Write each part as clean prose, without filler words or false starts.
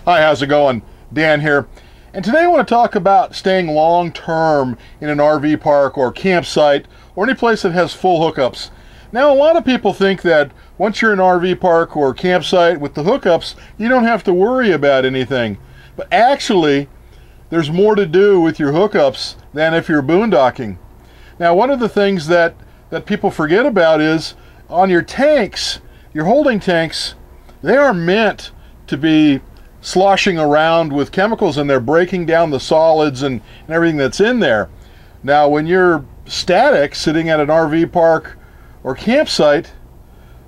Hi, how's it going? Dan here. And today I want to talk about staying long-term in an RV park or campsite or any place that has full hookups. Now, a lot of people think that once you're in an RV park or campsite with the hookups, you don't have to worry about anything. But actually, there's more to do with your hookups than if you're boondocking. Now, one of the things that people forget about is on your tanks, your holding tanks, they are meant to be sloshing around with chemicals, and they're breaking down the solids and everything that's in there. Now, when you're static, sitting at an RV park or campsite,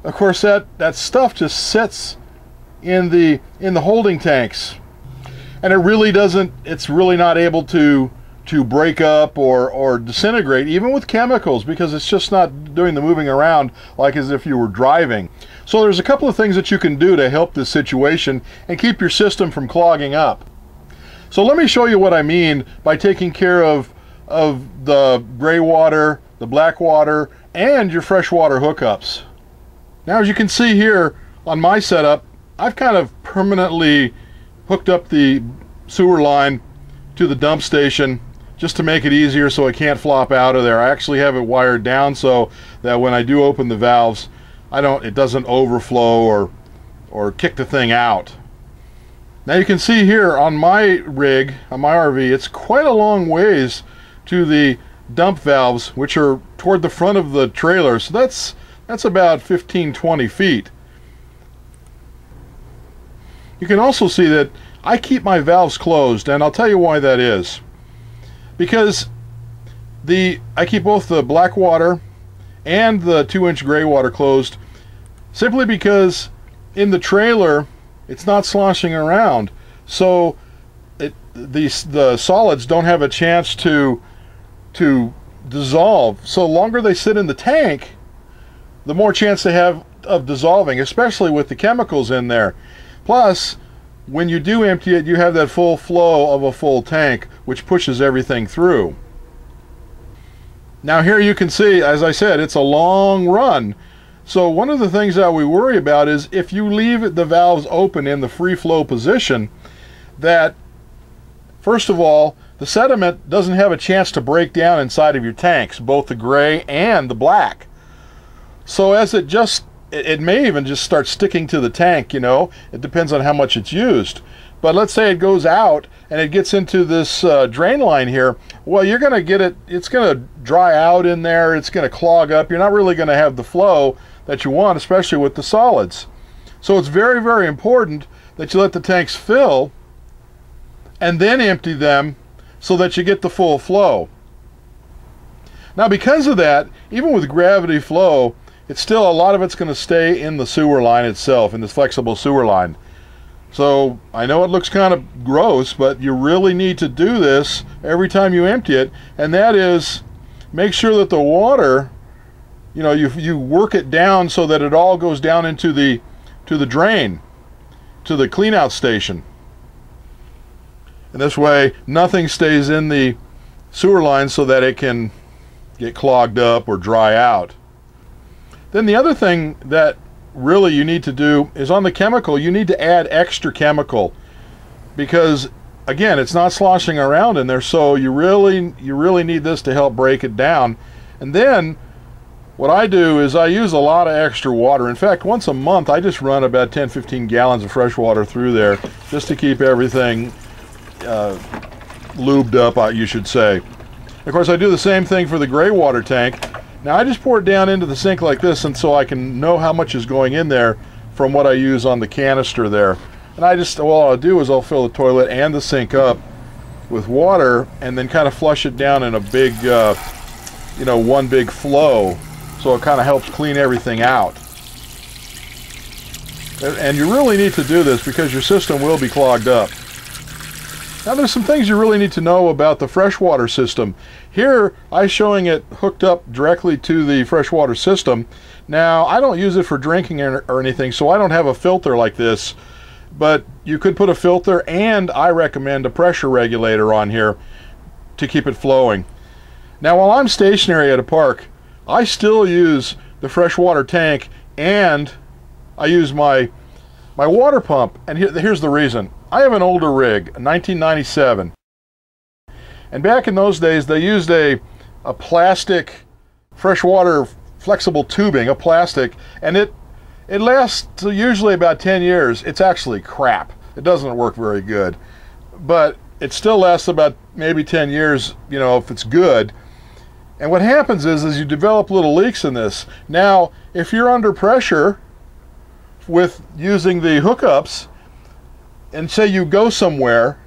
of course that stuff just sits in the holding tanks, and it's really not able to break up or disintegrate, even with chemicals, because it's just not doing the moving around like as if you were driving. So there's a couple of things that you can do to help this situation and keep your system from clogging up. So let me show you what I mean by taking care of the gray water, the black water, and your freshwater hookups. Now, as you can see here on my setup, I've kind of permanently hooked up the sewer line to the dump station just to make it easier so it can't flop out of there. I actually have it wired down so that when I do open the valves, it doesn't overflow or kick the thing out. Now you can see here on my rig, on my RV, it's quite a long ways to the dump valves, which are toward the front of the trailer. So that's about 15-20 feet. You can also see that I keep my valves closed, and I'll tell you why that is. Because I keep both the black water and the 2-inch gray water closed, simply because in the trailer it's not sloshing around, so the solids don't have a chance to dissolve. So the longer they sit in the tank, the more chance they have of dissolving, especially with the chemicals in there. Plus, when you do empty it, you have that full flow of a full tank, which pushes everything through. Now here you can see, as I said, it's a long run. So one of the things that we worry about is if you leave the valves open in the free flow position, that first of all, the sediment doesn't have a chance to break down inside of your tanks, both the gray and the black. So as it may even just start sticking to the tank, you know. It depends on how much it's used. But let's say it goes out and it gets into this drain line here. Well, you're going to get it's going to dry out in there. It's going to clog up. You're not really going to have the flow that you want, especially with the solids. So it's very, very important that you let the tanks fill and then empty them so that you get the full flow. Now, because of that, even with gravity flow, it's still, a lot of it's going to stay in the sewer line itself, in this flexible sewer line. So I know it looks kind of gross, but you really need to do this every time you empty it, and that is make sure that the water, you know, you work it down so that it all goes down into the drain, to the clean out station. And this way nothing stays in the sewer line so that it can get clogged up or dry out. Then the other thing that really you need to do is on the chemical, you need to add extra chemical, because again, it's not sloshing around in there, so you really need this to help break it down. And then what I do is I use a lot of extra water. In fact, once a month I just run about 10-15 gallons of fresh water through there just to keep everything lubed up, you should say. Of course, I do the same thing for the gray water tank. Now I just pour it down into the sink like this, and so I can know how much is going in there from what I use on the canister there. And all I'll do is I'll fill the toilet and the sink up with water, and then kind of flush it down in a big, one big flow, so it kind of helps clean everything out. And you really need to do this because your system will be clogged up. Now there's some things you really need to know about the freshwater system. Here I'm showing it hooked up directly to the freshwater system. Now I don't use it for drinking or anything, so I don't have a filter like this, but you could put a filter, and I recommend a pressure regulator on here to keep it flowing. Now while I'm stationary at a park, I still use the freshwater tank, and I use my My water pump, and here's the reason. I have an older rig, 1997. And back in those days, they used a plastic freshwater flexible tubing, a plastic, and it lasts usually about 10 years. It's actually crap. It doesn't work very good. But it still lasts about maybe 10 years, you know, if it's good. And what happens is you develop little leaks in this. Now, if you're under pressure with using the hookups, and say you go somewhere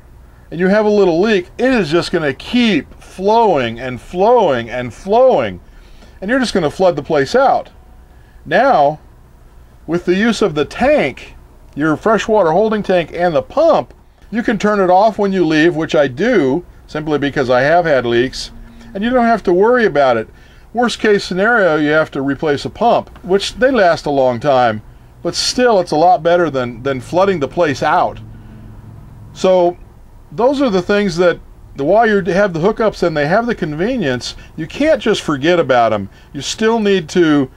and you have a little leak, it is just going to keep flowing and flowing and flowing, and you're just going to flood the place out. Now, with the use of the tank, your freshwater holding tank and the pump, you can turn it off when you leave, which I do, simply because I have had leaks, and you don't have to worry about it. Worst case scenario, you have to replace a pump, which they last a long time, but still it's a lot better than flooding the place out. So those are the things that, while you have the hookups and they have the convenience, you can't just forget about them. You still need to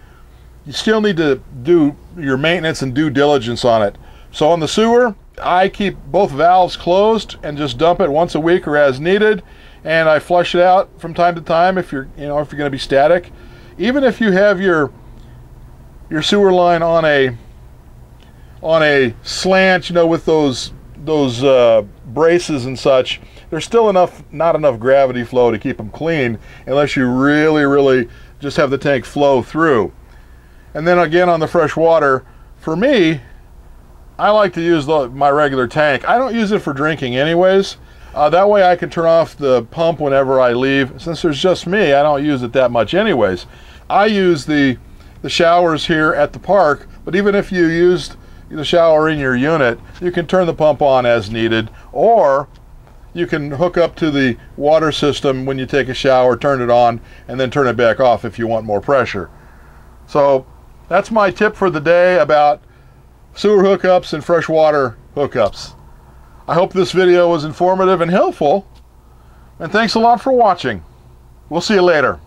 do your maintenance and due diligence on it. So on the sewer, I keep both valves closed and just dump it once a week or as needed, and I flush it out from time to time if you're going to be static. Even if you have your sewer line on a slant, you know, with those braces and such, there's still not enough gravity flow to keep them clean unless you really just have the tank flow through. And then again, on the fresh water, for me, I like to use my regular tank. I don't use it for drinking anyways. That way I can turn off the pump whenever I leave. Since there's just me, I don't use it that much anyways. I use the showers here at the park, but even if you used the shower in your unit, you can turn the pump on as needed, or you can hook up to the water system when you take a shower, turn it on, and then turn it back off if you want more pressure. So that's my tip for the day about sewer hookups and freshwater hookups. I hope this video was informative and helpful, and thanks a lot for watching. We'll see you later.